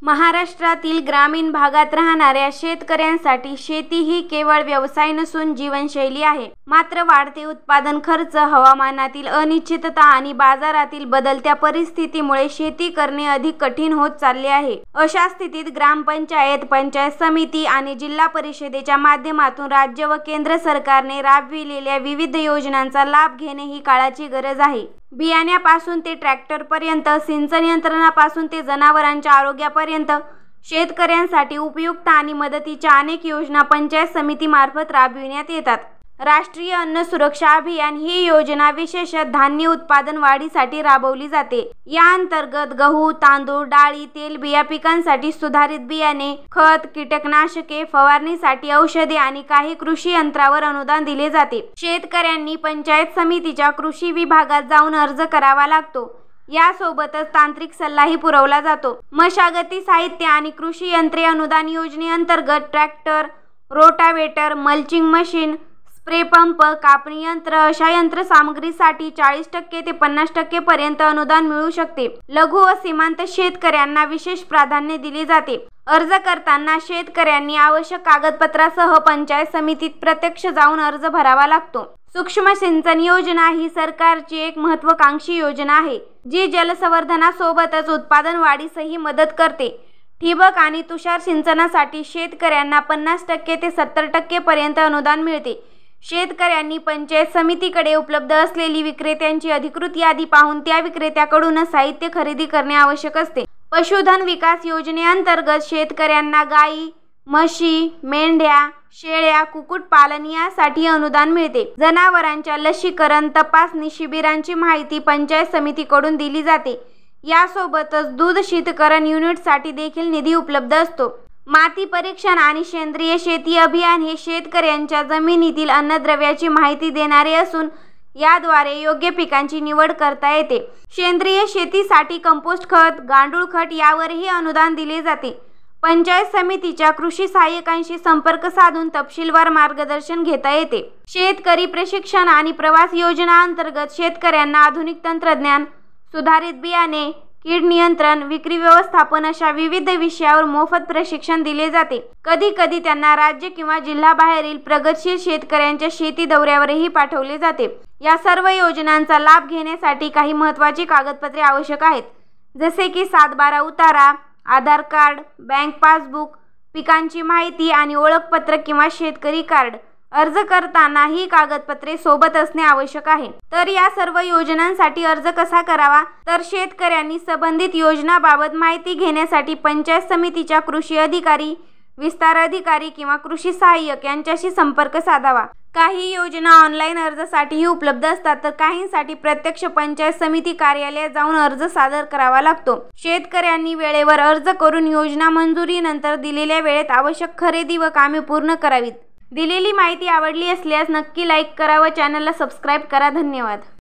महाराष्ट्रातील ग्रामीण भागात राहणाऱ्या शेतकऱ्यांसाठी शेती ही केवळ व्यवसाय नसून जीवनशैली आहे. मात्र वाढते उत्पादन खर्च, हवामानातील अनिश्चितता आणि बाजारातील बदलत्या परिस्थितीमुळे शेती करणे अधिक कठीण होत चालले आहे. अशा स्थितीत ग्रामपंचायत, पंचायत समिती आणि जिल्हा परिषदेच्या माध्यमातून राज्य व केंद्र सरकारने राबविलेल्या विविध योजनांचा लाभ घेणे ही काळाची गरज आहे. बियाण्यापासून ते ट्रॅक्टरपर्यंत, सिंचन यंत्रणापासून ते जनावरांच्या आरोग्यापर्यंत शेतकऱ्यांसाठी उपयुक्त आणि मदतीच्या अनेक योजना पंचायत समितीमार्फत राबविण्यात येतात. राष्ट्रीय अन्न सुरक्षा अभियान ही योजना विशेषतः धान्य उत्पादन वाढीसाठी राबवली जाते. या अंतर्गत गहू, तांदूळ, डाळी, तेलबिया पिकांसाठी सुधारित बियाणे, खत, कीटकनाशके, फवारणीसाठी औषधे आणि काही कृषी यंत्रावर अनुदान दिले जाते. शेतकऱ्यांनी पंचायत समितीच्या कृषी विभागात जाऊन अर्ज करावा लागतो. यासोबतच तांत्रिक सल्लाही पुरवला जातो. मशागती साहित्य आणि कृषी यंत्रे अनुदान योजनेअंतर्गत tractor, rotavator, mulching machine, spray pump, कापणी यंत्र अशा यंत्रसामग्रीसाठी 40% ते 50% पर्यंत अनुदान मिळू शकते. लघु व सीमांत शेतकऱ्यांना विशेष प्राधान्य दिले जाते. अर्ज करताना शेतकऱ्यांनी आवश्यक कागदपत्रासह पंचायत समितीत प्रत्यक्ष जाऊन अर्ज भरावा लागतो. सूक्ष्म सिंचन योजना ही सरकारची एक महत्त्वाकांक्षी योजना आहे, जी जलसंवर्धनासोबतच उत्पादन वाढीसही मदत करते. ठिबक आणि तुषार सिंचनासाठी शेतकऱ्यांना 50% ते 70% पर्यंत अनुदान मिळते. शेतकऱ्यांनी पंचायत समितीकडे उपलब्ध असलेली विक्रेत्यांची अधिकृत यादी पाहून त्या विक्रेत्याकडून साहित्य खरेदी करणे आवश्यक असते. पशुधन विकास योजनेअंतर्गत शेतकऱ्यांना गायी, म्हशी, मेंढ्या, शेळ्या, कुक्कुटपालन यासाठी अनुदान मिळते. जनावरांच्या लसीकरण, तपासणी शिबिरांची माहिती पंचायत समितीकडून दिली जाते. यासोबतच दूध शीतकरण युनिटसाठी देखील निधी उपलब्ध असतो. माती परीक्षण आणि सेंद्रिय शेती अभियान हे शेतकऱ्यांच्या जमिनीतील अन्नद्रव्याची माहिती देणारे असून याद्वारे योग्य पिकांची निवड करता येते. सेंद्रिय शेतीसाठी कंपोस्ट खत, गांडूळ खत यावरही अनुदान दिले जाते. पंचायत समितीच्या कृषी सहाय्यकांशी संपर्क साधून तपशीलवार मार्गदर्शन घेता येते. शेतकरी प्रशिक्षण आणि प्रवास योजना अंतर्गत शेतकऱ्यांना आधुनिक तंत्रज्ञान, सुधारित बियाणे, कीड नियंत्रण, विक्री व्यवस्थापन अशा विविध विषयावर मोफत प्रशिक्षण दिले जाते. कधी कधी त्यांना राज्य किंवा जिल्ह्याबाहेरील प्रगतशील शेतकऱ्यांच्या शेती दौऱ्यावरही पाठवले जाते. या सर्व योजनांचा लाभ घेण्यासाठी काही महत्त्वाची कागदपत्रे आवश्यक आहेत, जसे की 7/12 उतारा, आधार कार्ड, बँक पासबुक, पिकांची माहिती आणि ओळखपत्र किंवा शेतकरी कार्ड. अर्ज करताना ही कागदपत्रे सोबत असणे आवश्यक आहे. तर या सर्व योजनांसाठी अर्ज कसा करावा? तर शेतकऱ्यांनी संबंधित योजनाबाबत माहिती घेण्यासाठी पंचायत समितीच्या कृषी अधिकारी, विस्तार अधिकारी किंवा कृषी सहाय्यक यांच्याशी संपर्क साधावा. काही योजना ऑनलाईन अर्जासाठीही उपलब्ध असतात, तर काहींसाठी प्रत्यक्ष पंचायत समिती कार्यालयात जाऊन अर्ज सादर करावा लागतो. शेतकऱ्यांनी वेळेवर अर्ज करून योजना मंजुरीनंतर दिलेल्या वेळेत आवश्यक खरेदी व कामे पूर्ण करावीत. दिलेली माहिती आवडली असल्यास नक्की लाईक करा व चॅनलला सबस्क्राईब करा. धन्यवाद.